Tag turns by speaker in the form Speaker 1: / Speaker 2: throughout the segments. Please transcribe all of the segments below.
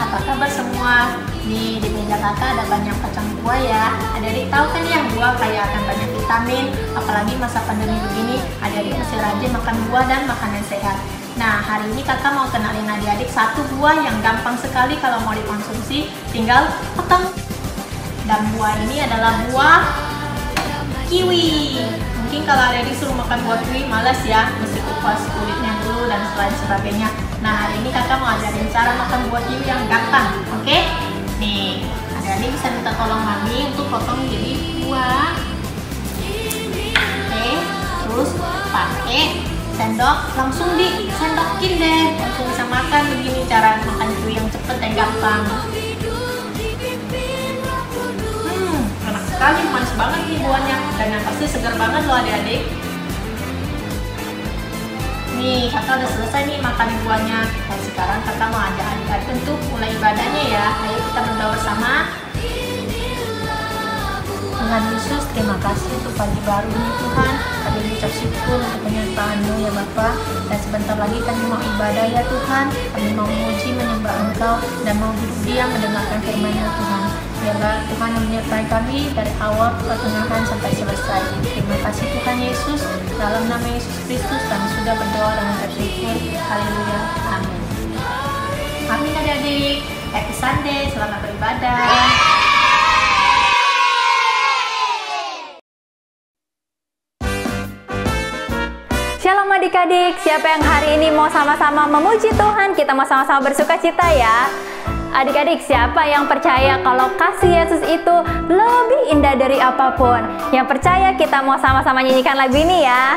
Speaker 1: apa kabar semua? Nih di meja kakak ada banyak kacang buah ya. Adik-adik tahu kan ya buah kaya akan banyak vitamin. Apalagi masa pandemi begini, adik-adik masih rajin makan buah dan makanan sehat. Nah hari ini kakak mau kenalin adik-adik satu buah yang gampang sekali kalau mau dikonsumsi, tinggal potong. Dan buah ini adalah buah kiwi. Mungkin kalau adik-adik suruh makan buah kiwi malas ya, mesti kupas kulitnya dulu dan lain sebagainya. Nah hari ini kakak mau ajarin cara makan buah kiwi yang gampang, oke? Nih, adik-adik bisa minta tolong mami untuk potong jadi buah. Oke, terus pakai sendok, langsung disendokin deh, langsung bisa makan. Begini cara makan kiwi yang cepet dan gampang. Enak sekali, manis banget nih buahnya, dan yang pasti segar banget loh adik-adik. Nih kakak udah selesai nih makan buahnya. Dan sekarang kakak mau ajak adik-adik untuk mulai ibadahnya ya. Ayo kita berdoa bersama. Tuhan Yesus, terima kasih untuk pagi baru ini Tuhan. Kami mengucap syukur untuk penyertaan-Mu ya Bapa. Dan sebentar lagi kami mau ibadah ya Tuhan. Kami mau memuji, menyembah Engkau dan mau hidup diam mendengarkan firman-Mu Tuhan. Biarlah Tuhan menyertai kami dari awal pertengahan sampai selesai. Terima kasih Tuhan Yesus. Dalam nama Yesus Kristus kami sudah berdoa dan mengucap syukur. Haleluya. Amin. Amin adik-adik. Happy Sunday. Selamat beribadah.
Speaker 2: Shalom adik-adik, siapa yang hari ini mau sama-sama memuji Tuhan? Kita mau sama-sama bersuka cita ya. Adik-adik, siapa yang percaya kalau kasih Yesus itu lebih indah dari apapun? Yang percaya kita mau sama-sama nyanyikan lagu ini ya.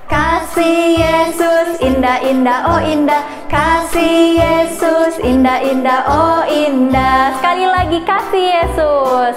Speaker 2: Kasih Yesus indah-indah, oh indah. Kasih Yesus indah-indah, oh indah. Sekali lagi, kasih Yesus.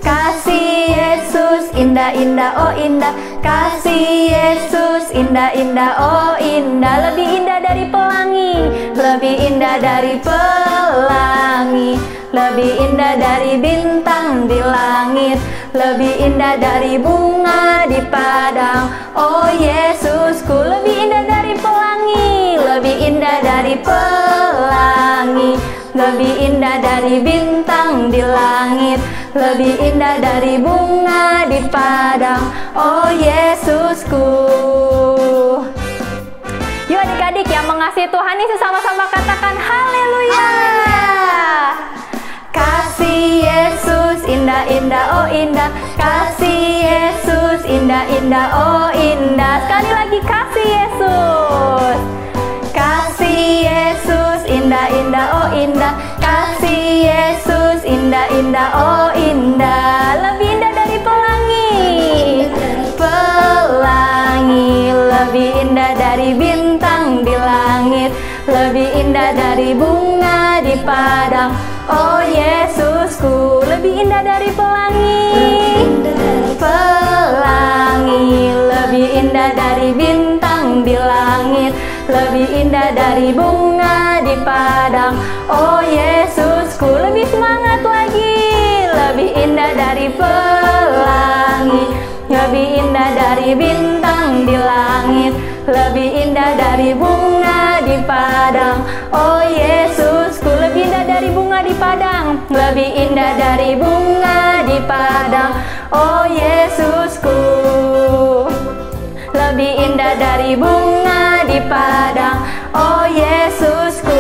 Speaker 2: Kasih Yesus indah-indah, oh indah. Kasih Yesus indah-indah, oh indah. Lebih indah dari pelangi, lebih indah dari pelangi, lebih indah dari bintang di langit, lebih indah dari bunga di padang. Oh Yesusku, lebih indah dari pelangi, lebih indah dari pelangi, lebih indah dari bintang di langit, lebih indah dari bunga di padang. Oh Yesusku. Yuk adik-adik yang mengasihi Tuhan ini sama-sama katakan haleluya. Kasih Yesus indah-indah, oh indah. Kasih Yesus indah-indah, oh indah. Sekali lagi, kasih Yesus. Kasih Yesus indah-indah, oh indah. Kasih Yesus indah-indah, oh indah. Lebih indah dari pelangi, pelangi. Lebih indah dari bintang di langit, lebih indah dari bunga di padang. Oh Yesusku, lebih indah dari pelangi, pelangi. Lebih indah dari bintang di langit, lebih indah dari bunga di padang. Oh Yesusku, lebih semangat lagi. Lebih indah dari pelangi, lebih indah dari bintang di langit, lebih indah dari bunga di padang. Oh Yesusku, lebih indah dari bunga di padang, lebih indah dari bunga di padang. Oh Yesusku, lebih indah dari bunga di padang. Oh Yesusku.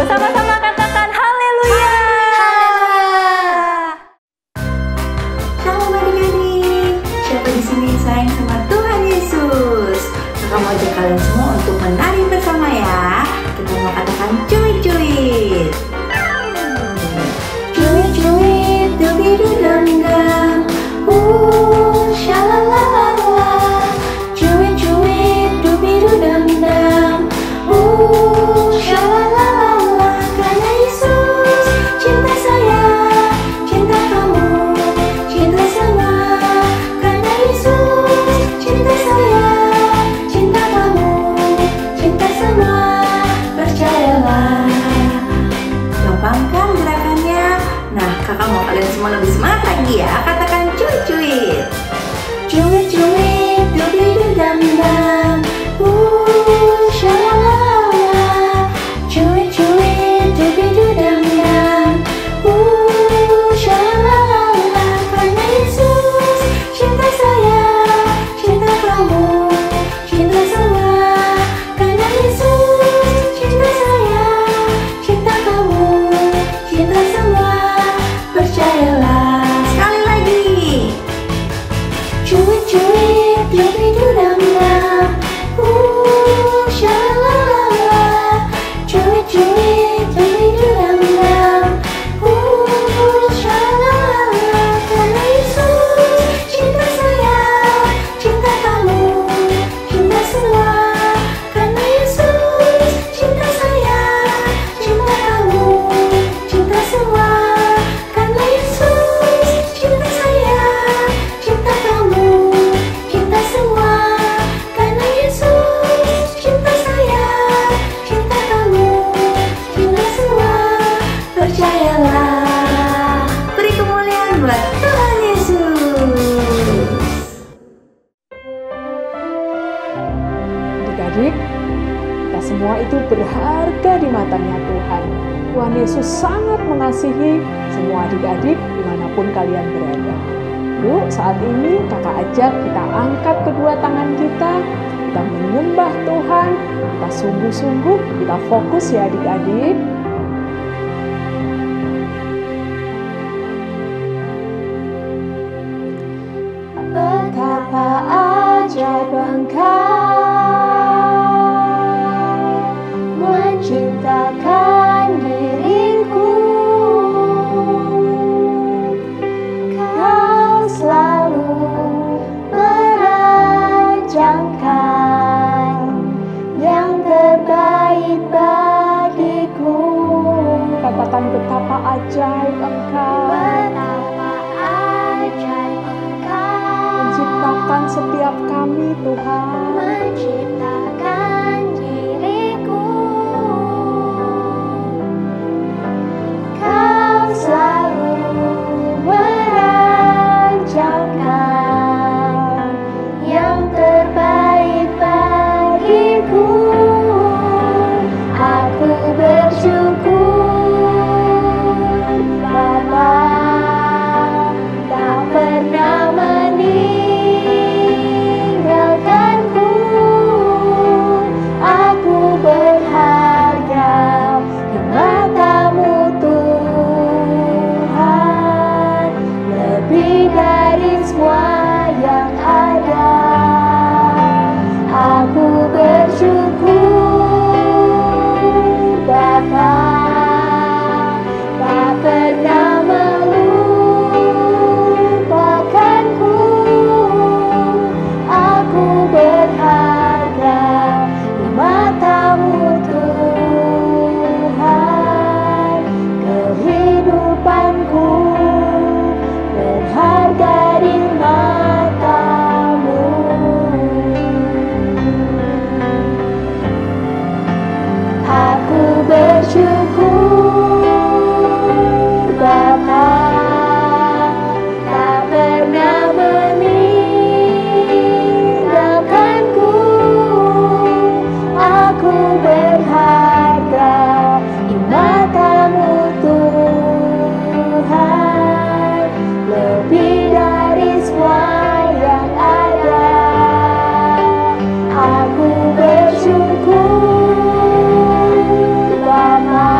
Speaker 2: Sama-sama katakan haleluya.
Speaker 3: Halo adik-adik, siapa di sini sayang sama Tuhan Yesus? Kakak mau ajak kalian semua untuk menari bersama ya. Kita mau katakan cuit-cuit. Cuit-cuit, dubi-du-dam-dam. Shalalala. Cuit-cuit, dubi-du-dam-dam. Shalalala. Karena Yesus cinta saya, cinta kamu, cinta semua. Karena Yesus cinta saya, cinta kamu, cinta semua. Percayalah. Gampang kan gerakannya? Nah, kakak mau kalian semua lebih semangat lagi ya. Katakan cuit-cuit. Cuit-cuit, dubi-du-dam-dam. Shalalala. Cuit-cuit, dubi percayalah. Beri kemuliaan buat Tuhan Yesus.
Speaker 4: Adik-adik, kita semua itu berharga di matanya Tuhan. Tuhan Yesus sangat mengasihi semua adik-adik dimanapun kalian berada. Yuk, saat ini kakak ajak kita angkat kedua tangan kita menyembah Tuhan, kita sungguh-sungguh, kita fokus ya adik-adik.
Speaker 2: Betapa ajaib Engkau menciptakan diriku. Kau selalu merancangkan yang terbaik bagiku.
Speaker 4: Katakan betapa ajaib Engkau menciptakan setiap kami Tuhan.
Speaker 2: Menciptakan diriku. Kau selalu merancangkan yang terbaik bagiku. Aku bersyukur Bapa tak pernah meninggalkanku. Aku berharga di mata-Mu Tuhan, lebih dari semua yang ada. Aku bersyukur Bapa tak pernah melupakanku. Aku berharga di mata-Mu Tuhan. Kehidupanku berharga di mata-Mu. Aku bersyukur Bapa tak pernah meninggalkanku. Aku berharga di mata-Mu Tuhan, lebih dari semua yang ada. Aku bersyukur Bapa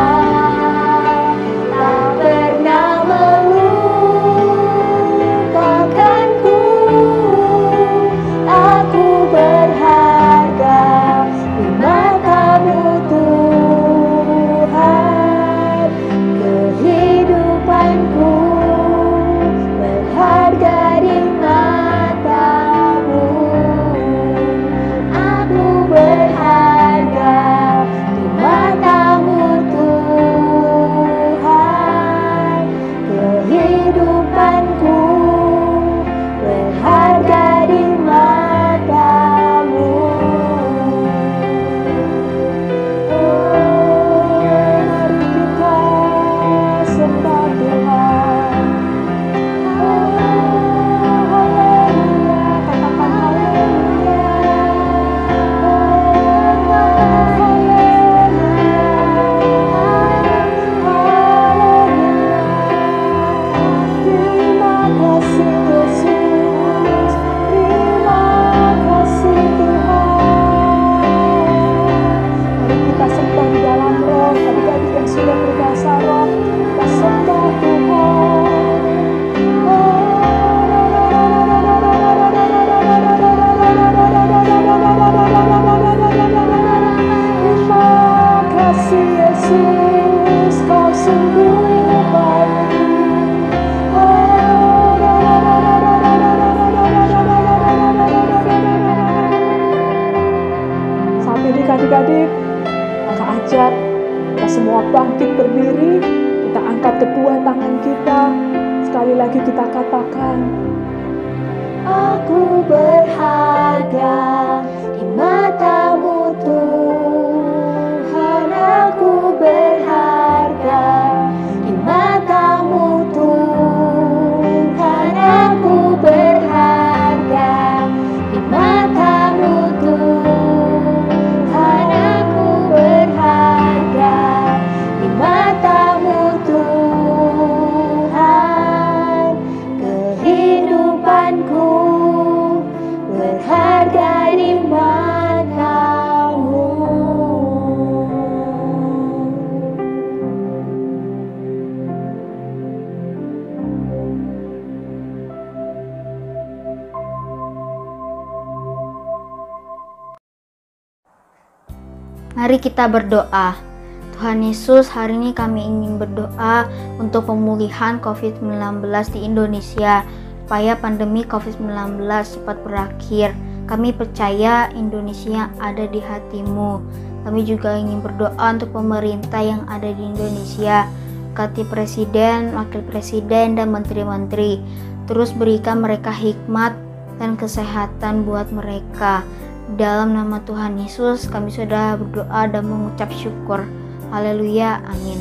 Speaker 2: tak pernah melupakanku. Aku berharga di mata-Mu Tuhan. Kehidupanku berharga di mata-Mu. Aku berharga di mata-Mu Tuhan. Kehidupanku berharga di mata-Mu.
Speaker 4: Mari kita sembah Tuhan. Haleluya, katakan haleluya. Terima kasih Yesus, terima kasih Tuhan. Mari kita sembah di dalam roh, adik-adik yang sudah berbahasa roh, kita sembah Tuhan. Terima kasih Yesus, Kau sungguh baik. Saat ini adik-adik, kakak ajak kita semua bangkit berdiri, kita angkat kedua tangan kita, sekali lagi kita katakan,
Speaker 2: Aku berharga di mata-Mu Tuhan. Aku berharga di
Speaker 5: Mari kita berdoa. Tuhan Yesus, hari ini kami ingin berdoa untuk pemulihan COVID-19 di Indonesia, supaya pandemi COVID-19 cepat berakhir. Kami percaya Indonesia ada di hati-Mu. Kami juga ingin berdoa untuk pemerintah yang ada di Indonesia, berkati presiden, wakil presiden, dan menteri-menteri. Terus berikan mereka hikmat dan kesehatan buat mereka. Dalam nama Tuhan Yesus, kami sudah berdoa dan mengucap syukur. Haleluya, amin.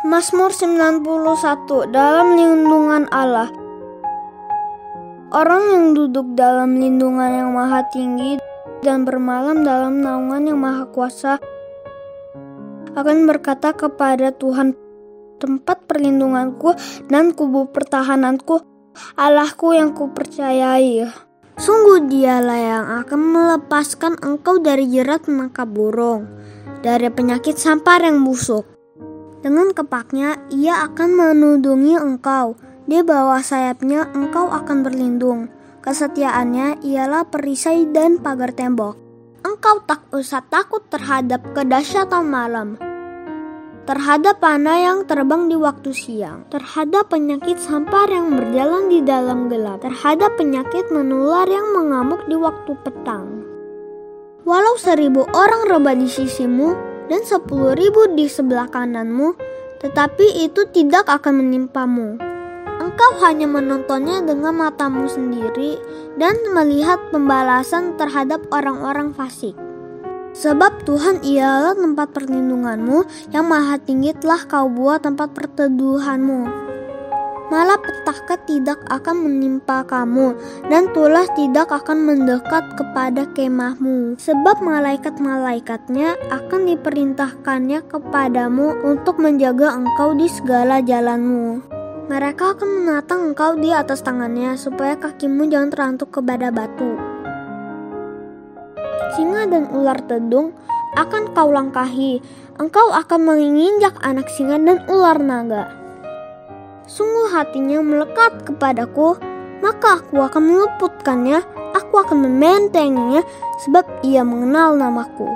Speaker 6: Mazmur 91. Dalam lindungan Allah. Orang yang duduk dalam lindungan yang maha tinggi dan bermalam dalam naungan yang maha kuasa akan berkata kepada Tuhan, tempat perlindunganku dan kubu pertahananku, Allahku yang kupercayai. Sungguh Dialah yang akan melepaskan engkau dari jerat menangkap burung, dari penyakit sampar yang busuk. Dengan kepaknya ia akan menudungi engkau, di bawah sayapnya engkau akan berlindung. Kesetiaannya ialah perisai dan pagar tembok. Engkau tak usah takut terhadap kedahsyatan malam, terhadap panah yang terbang di waktu siang, terhadap penyakit sampar yang berjalan di dalam gelap, terhadap penyakit menular yang mengamuk di waktu petang. Walau 1.000 orang rebah di sisimu dan 10.000 di sebelah kananmu, tetapi itu tidak akan menimpamu. Engkau hanya menontonnya dengan matamu sendiri dan melihat pembalasan terhadap orang-orang fasik. Sebab Tuhan ialah tempat perlindunganmu, yang maha tinggi telah kau buat tempat perteduhanmu. Malapetaka tidak akan menimpa kamu, dan tulah tidak akan mendekat kepada kemahmu. Sebab malaikat-malaikatnya akan diperintahkannya kepadamu untuk menjaga engkau di segala jalanmu. Mereka akan menatang engkau di atas tangannya, supaya kakimu jangan terantuk kepada batu. Singa dan ular tedung akan kau langkahi, engkau akan menginjak anak singa dan ular naga. Sungguh hatinya melekat kepadaku, maka aku akan meluputkannya, aku akan membentenginya, sebab ia mengenal namaku.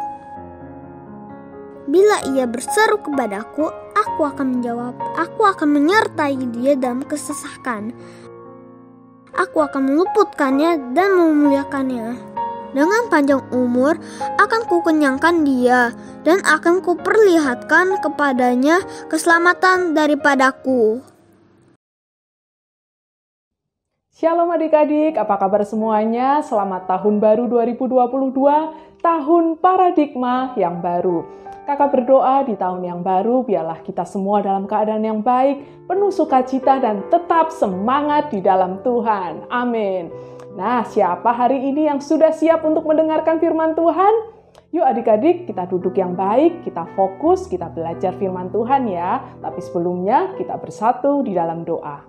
Speaker 6: Bila ia berseru kepadaku, aku akan menjawab, aku akan menyertai dia dalam kesesakan. Aku akan meluputkannya dan memuliakannya. Dengan panjang umur akan kukenyangkan dia, dan akan kuperlihatkan kepadanya keselamatan daripadaku.
Speaker 4: Shalom adik-adik, apa kabar semuanya? Selamat tahun baru 2022, tahun paradigma yang baru. Kakak berdoa di tahun yang baru, biarlah kita semua dalam keadaan yang baik, penuh sukacita dan tetap semangat di dalam Tuhan. Amin. Nah, siapa hari ini yang sudah siap untuk mendengarkan firman Tuhan? Yuk adik-adik, kita duduk yang baik, kita fokus, kita belajar firman Tuhan ya. Tapi sebelumnya kita bersatu di dalam doa.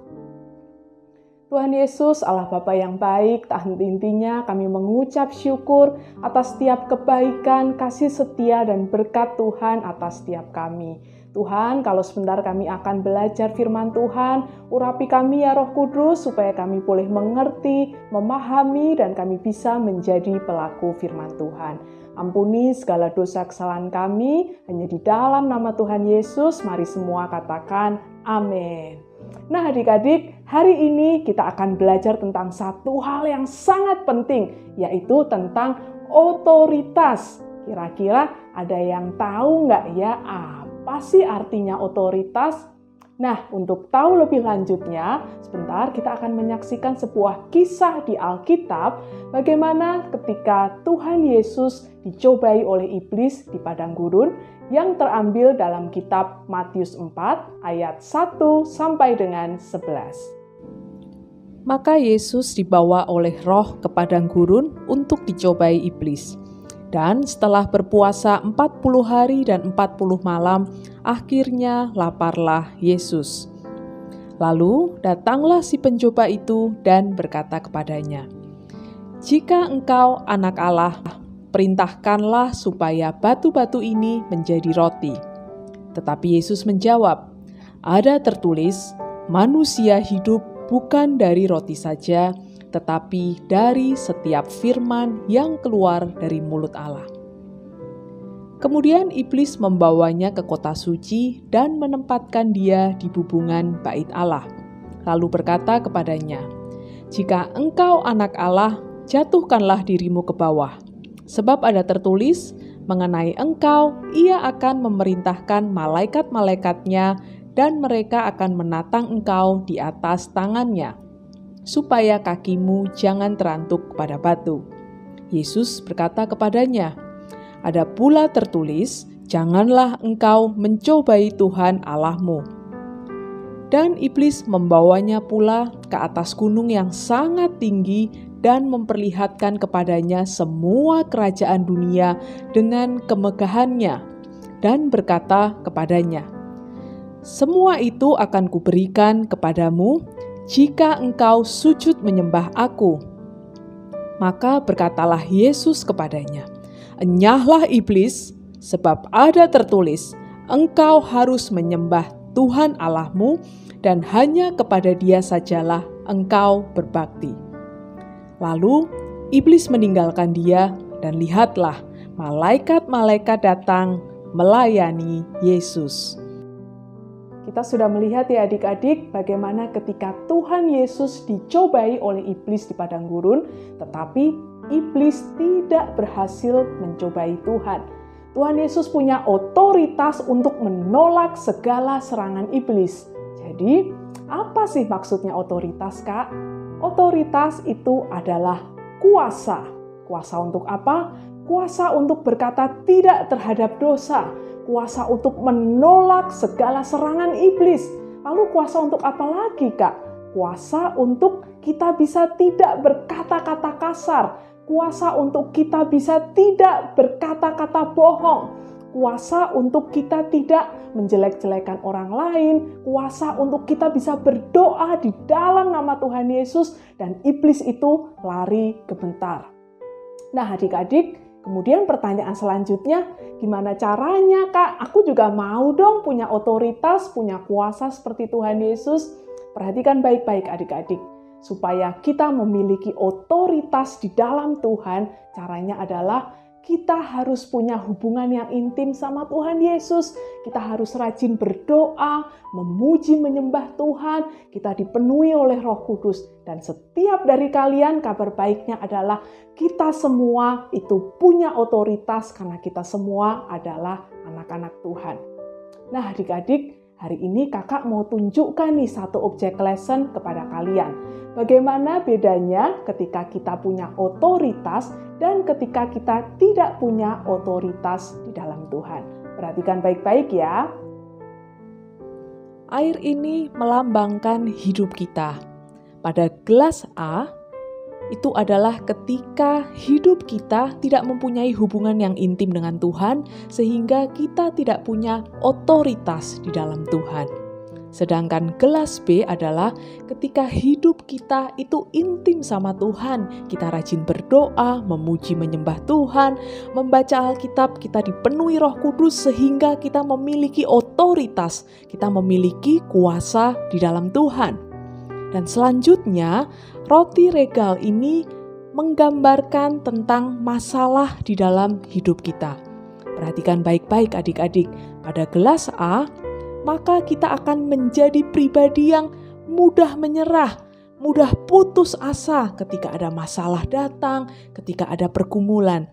Speaker 4: Tuhan Yesus, Allah Bapa yang baik, tak henti-hentinya kami mengucap syukur atas setiap kebaikan, kasih setia, dan berkat Tuhan atas setiap kami. Tuhan, kalau sebentar kami akan belajar firman Tuhan, urapi kami ya Roh Kudus, supaya kami boleh mengerti, memahami, dan kami bisa menjadi pelaku firman Tuhan. Ampuni segala dosa kesalahan kami, hanya di dalam nama Tuhan Yesus, mari semua katakan amin. Nah adik-adik, hari ini kita akan belajar tentang satu hal yang sangat penting, yaitu tentang otoritas. Kira-kira ada yang tahu nggak ya apa sih artinya otoritas? Nah, untuk tahu lebih lanjutnya, sebentar kita akan menyaksikan sebuah kisah di Alkitab bagaimana ketika Tuhan Yesus dicobai oleh iblis di padang gurun yang terambil dalam kitab Matius 4 ayat 1 sampai dengan 11.
Speaker 7: Maka Yesus dibawa oleh Roh ke padang gurun untuk dicobai iblis. Dan setelah berpuasa 40 hari dan 40 malam, akhirnya laparlah Yesus. Lalu datanglah si pencoba itu dan berkata kepadanya, "Jika engkau anak Allah, perintahkanlah supaya batu-batu ini menjadi roti." Tetapi Yesus menjawab, "Ada tertulis, manusia hidup bukan dari roti saja, tetapi dari setiap firman yang keluar dari mulut Allah. Kemudian iblis membawanya ke kota suci dan menempatkan dia di bubungan bait Allah. Lalu berkata kepadanya, "Jika engkau anak Allah, jatuhkanlah dirimu ke bawah. Sebab ada tertulis, mengenai engkau, ia akan memerintahkan malaikat-malaikatnya dan mereka akan menatang engkau di atas tangannya, supaya kakimu jangan terantuk pada batu." Yesus berkata kepadanya, "Ada pula tertulis, janganlah engkau mencobai Tuhan Allahmu." Dan iblis membawanya pula ke atas gunung yang sangat tinggi dan memperlihatkan kepadanya semua kerajaan dunia dengan kemegahannya, dan berkata kepadanya, "Semua itu akan kuberikan kepadamu jika engkau sujud menyembah aku." Maka berkatalah Yesus kepadanya, "Enyahlah iblis, sebab ada tertulis, engkau harus menyembah Tuhan Allahmu, dan hanya kepada Dia sajalah engkau berbakti." Lalu iblis meninggalkan dia, dan lihatlah, malaikat-malaikat datang melayani Yesus. Kita sudah melihat ya adik-adik bagaimana ketika Tuhan Yesus dicobai oleh iblis di padang gurun, tetapi iblis tidak berhasil mencobai Tuhan. Tuhan Yesus punya otoritas untuk menolak segala serangan iblis. Jadi, apa sih maksudnya otoritas, Kak? Otoritas itu adalah kuasa. Kuasa untuk apa? Kuasa untuk berkata tidak terhadap dosa. Kuasa untuk menolak segala serangan iblis. Lalu kuasa untuk apa lagi, Kak? Kuasa untuk kita bisa tidak berkata-kata kasar. Kuasa untuk kita bisa tidak berkata-kata bohong. Kuasa untuk kita tidak menjelek-jelekan orang lain. Kuasa untuk kita bisa berdoa di dalam nama Tuhan Yesus dan iblis itu lari gemetar. Nah adik-adik, kemudian pertanyaan selanjutnya, gimana caranya Kak? Aku juga mau dong punya otoritas, punya kuasa seperti Tuhan Yesus. Perhatikan baik-baik adik-adik. Supaya kita memiliki otoritas di dalam Tuhan, caranya adalah kita harus punya hubungan yang intim sama Tuhan Yesus. Kita harus rajin berdoa, memuji, menyembah Tuhan. Kita dipenuhi oleh Roh Kudus. Dan setiap dari kalian, kabar baiknya adalah kita semua itu punya otoritas karena kita semua adalah anak-anak Tuhan. Nah adik-adik, hari ini kakak mau tunjukkan nih satu objek lesson kepada kalian. Bagaimana bedanya ketika kita punya otoritas dan ketika kita tidak punya otoritas di dalam Tuhan. Perhatikan baik-baik ya. Air ini melambangkan hidup kita. Pada gelas A, itu adalah ketika hidup kita tidak mempunyai hubungan yang intim dengan Tuhan, sehingga kita tidak punya otoritas di dalam Tuhan. Sedangkan gelas B adalah ketika hidup kita itu intim sama Tuhan. Kita rajin berdoa, memuji, menyembah Tuhan, membaca Alkitab, kita dipenuhi Roh Kudus sehingga kita memiliki otoritas, kita memiliki kuasa di dalam Tuhan. Dan selanjutnya, roti regal ini menggambarkan tentang masalah di dalam hidup kita. Perhatikan baik-baik adik-adik. Pada gelas A, maka kita akan menjadi pribadi yang mudah menyerah, mudah putus asa ketika ada masalah datang, ketika ada pergumulan.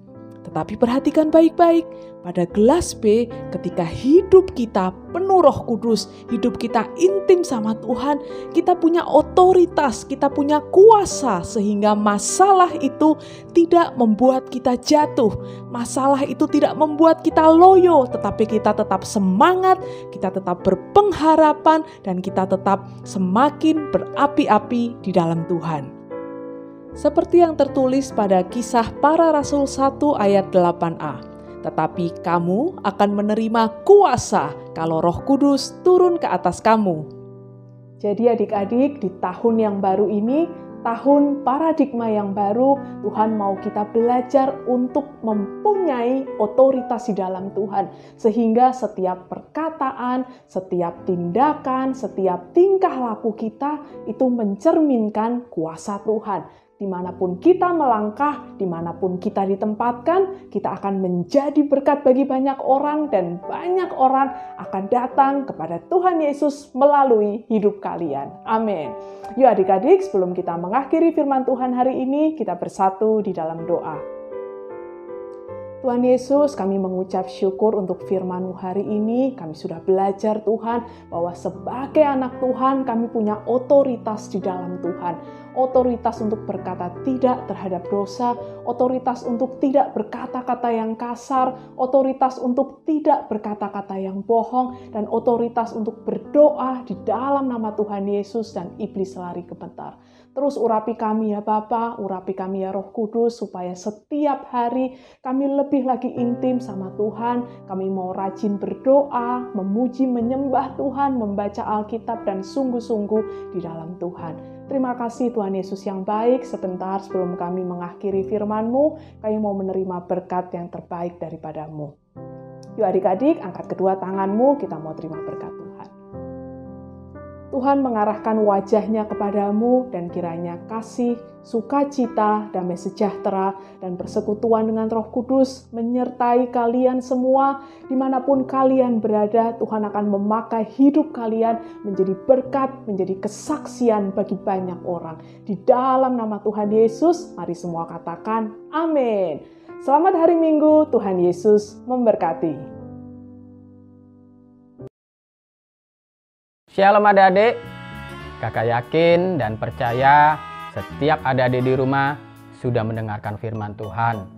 Speaker 7: Tetapi perhatikan baik-baik, pada gelas B, ketika hidup kita penuh Roh Kudus, hidup kita intim sama Tuhan, kita punya otoritas, kita punya kuasa, sehingga masalah itu tidak membuat kita jatuh. Masalah itu tidak membuat kita loyo, tetapi kita tetap semangat, kita tetap berpengharapan, dan kita tetap semakin berapi-api di dalam Tuhan. Seperti yang tertulis pada Kisah Para Rasul 1 ayat 8a. Tetapi kamu akan menerima kuasa kalau Roh Kudus turun ke atas kamu. Jadi adik-adik, di tahun yang baru ini, tahun paradigma yang baru, Tuhan mau kita belajar untuk mempunyai otoritas di dalam Tuhan. Sehingga setiap perkataan, setiap tindakan, setiap tingkah laku kita itu mencerminkan kuasa Tuhan.
Speaker 4: dimanapun kita melangkah, dimanapun kita ditempatkan, kita akan menjadi berkat bagi banyak orang dan banyak orang akan datang kepada Tuhan Yesus melalui hidup kalian. Amin. Yuk adik-adik, sebelum kita mengakhiri firman Tuhan hari ini, kita bersatu di dalam doa. Tuhan Yesus, kami mengucap syukur untuk firman-Mu hari ini. Kami sudah belajar Tuhan bahwa sebagai anak Tuhan kami punya otoritas di dalam Tuhan. Otoritas untuk berkata tidak terhadap dosa, otoritas untuk tidak berkata-kata yang kasar, otoritas untuk tidak berkata-kata yang bohong, dan otoritas untuk berdoa di dalam nama Tuhan Yesus dan iblis lari gemetar. Terus urapi kami ya Bapa, urapi kami ya Roh Kudus, supaya setiap hari kami lebih lagi intim sama Tuhan. Kami mau rajin berdoa, memuji, menyembah Tuhan, membaca Alkitab, dan sungguh-sungguh di dalam Tuhan. Terima kasih Tuhan Yesus yang baik. Sebentar sebelum kami mengakhiri firman-Mu, kami mau menerima berkat yang terbaik daripada-Mu. Yuk adik-adik, angkat kedua tangan-Mu, kita mau terima berkat Tuhan. Tuhan mengarahkan wajahnya kepadamu dan kiranya kasih, sukacita, damai sejahtera, dan persekutuan dengan Roh Kudus menyertai kalian semua. Dimanapun kalian berada, Tuhan akan memakai hidup kalian menjadi berkat, menjadi kesaksian bagi banyak orang. Di dalam nama Tuhan Yesus, mari semua katakan amin. Selamat hari Minggu, Tuhan Yesus memberkati.
Speaker 8: Shalom adik-adik, kakak yakin dan percaya setiap adik-adik di rumah sudah mendengarkan firman Tuhan.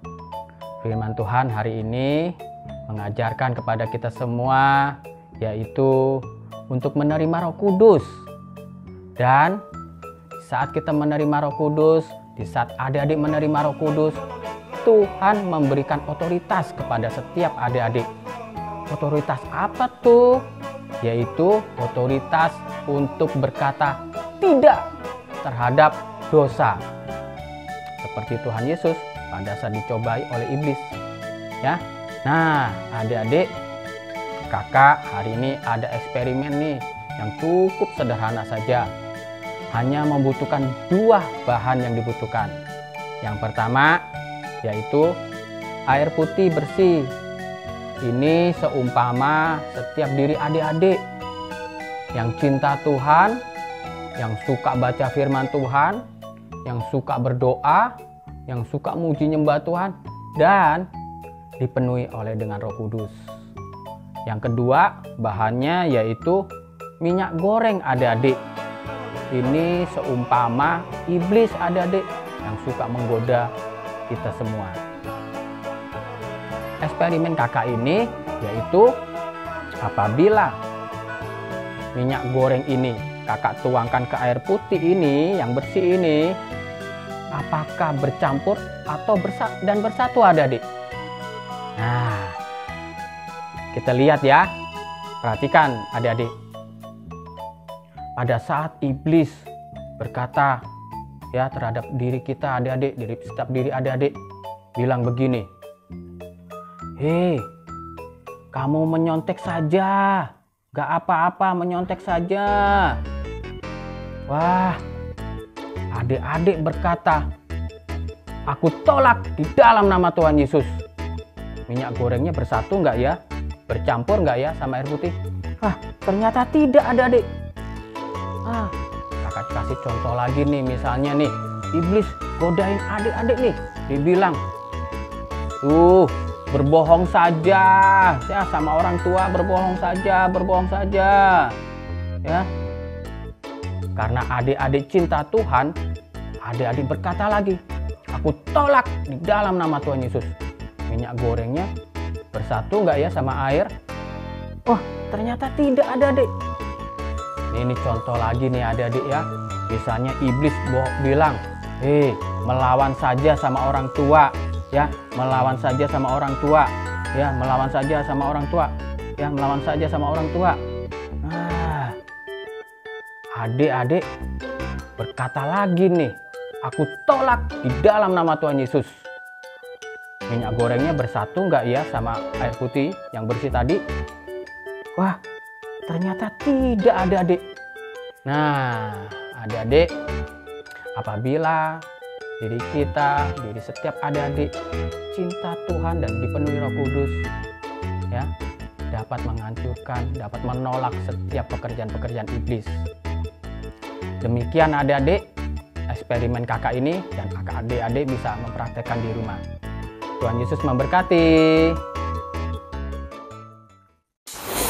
Speaker 8: Firman Tuhan hari ini mengajarkan kepada kita semua, yaitu untuk menerima Roh Kudus. Dan saat kita menerima Roh Kudus, di saat adik-adik menerima Roh Kudus, Tuhan memberikan otoritas kepada setiap adik-adik. Otoritas apa tuh? Yaitu otoritas untuk berkata tidak terhadap dosa. Seperti Tuhan Yesus pada saat dicobai oleh iblis. Ya. Nah, adik-adik, kakak hari ini ada eksperimen nih yang cukup sederhana saja. Hanya membutuhkan 2 bahan yang dibutuhkan. Yang pertama yaitu air putih bersih. Ini seumpama setiap diri adik-adik yang cinta Tuhan, yang suka baca firman Tuhan, yang suka berdoa, yang suka muji nyembah Tuhan, dan dipenuhi oleh dengan Roh Kudus. Yang kedua, bahannya yaitu minyak goreng adik-adik. Ini seumpama iblis adik-adik yang suka menggoda kita semua. Eksperimen kakak ini yaitu apabila minyak goreng ini kakak tuangkan ke air putih ini yang bersih ini, apakah bercampur atau bersatu adik-adik? Nah, kita lihat ya. Perhatikan adik-adik. Pada saat iblis berkata ya terhadap diri kita adik-adik, setiap diri adik-adik bilang begini, "Hei, kamu menyontek saja, gak apa-apa menyontek saja." Wah, adik-adik berkata, "Aku tolak di dalam nama Tuhan Yesus." Minyak gorengnya bersatu nggak ya? Bercampur nggak ya sama air putih? Ternyata tidak adik-adik. Kakak kasih contoh lagi nih, misalnya nih, iblis godain adik-adik nih, dibilang, berbohong saja, ya sama orang tua berbohong saja, ya. Karena adik-adik cinta Tuhan, adik-adik berkata lagi, "Aku tolak di dalam nama Tuhan Yesus." Minyak gorengnya bersatu nggak ya sama air? Ternyata tidak adik-adik. Ini contoh lagi nih adik-adik ya. Misalnya iblis bilang, "Hei, melawan saja sama orang tua." Ya, melawan saja sama orang tua. Ya, melawan saja sama orang tua. Ya, melawan saja sama orang tua. Nah, adik-adik berkata lagi nih, "Aku tolak di dalam nama Tuhan Yesus." Minyak gorengnya bersatu nggak ya sama air putih yang bersih tadi? Wah, ternyata tidak adik-adik. Nah, adik-adik, apabila diri kita, diri setiap adik-adik cinta Tuhan dan dipenuhi Roh Kudus, ya, dapat menghancurkan, dapat menolak setiap pekerjaan-pekerjaan iblis. Demikian adik-adik, eksperimen kakak ini dan adik-adik bisa mempraktekkan di rumah. Tuhan Yesus memberkati.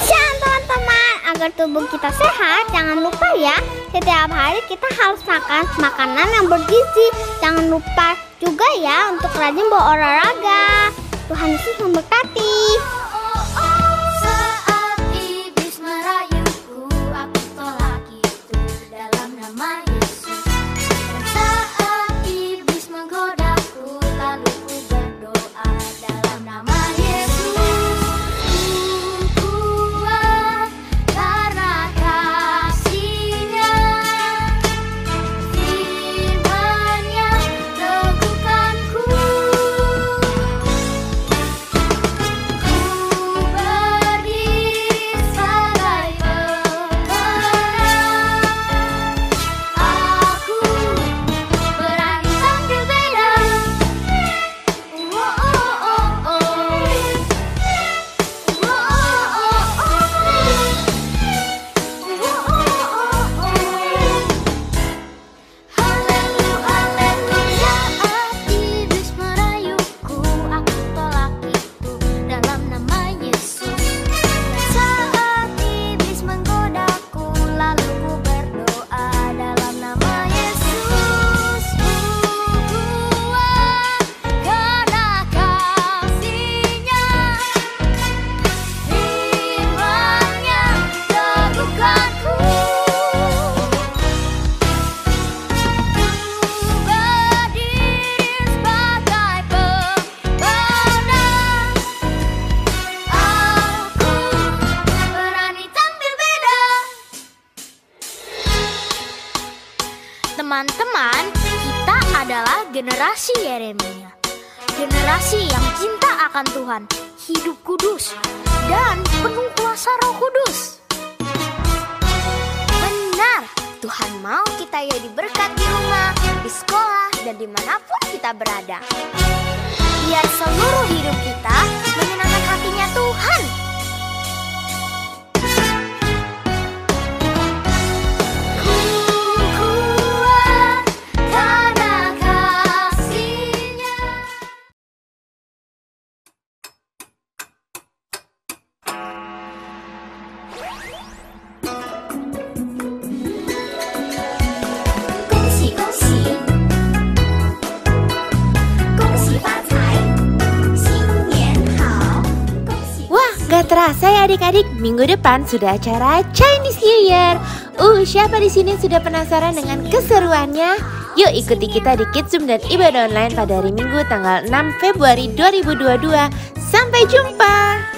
Speaker 9: Shalom teman-teman, agar tubuh kita sehat, jangan lupa ya, setiap hari kita harus makan makanan yang bergizi. Jangan lupa juga ya untuk rajin berolahraga. Tuhan Yesus memberkati.
Speaker 10: Teman-teman, kita adalah generasi Yeremia. Generasi yang cinta akan Tuhan, hidup kudus, dan penuh kuasa Roh Kudus. Benar, Tuhan mau kita jadi berkat di rumah, di sekolah, dan dimanapun kita berada. Biar seluruh hidup kita menyenangkan hatinya Tuhan.
Speaker 3: Gak terasa ya adik-adik, minggu depan sudah acara Chinese New Year. Siapa di sini sudah penasaran dengan keseruannya? Yuk ikuti kita di Kids Zoom dan ibadah online pada hari Minggu tanggal 6 Februari 2022. Sampai jumpa.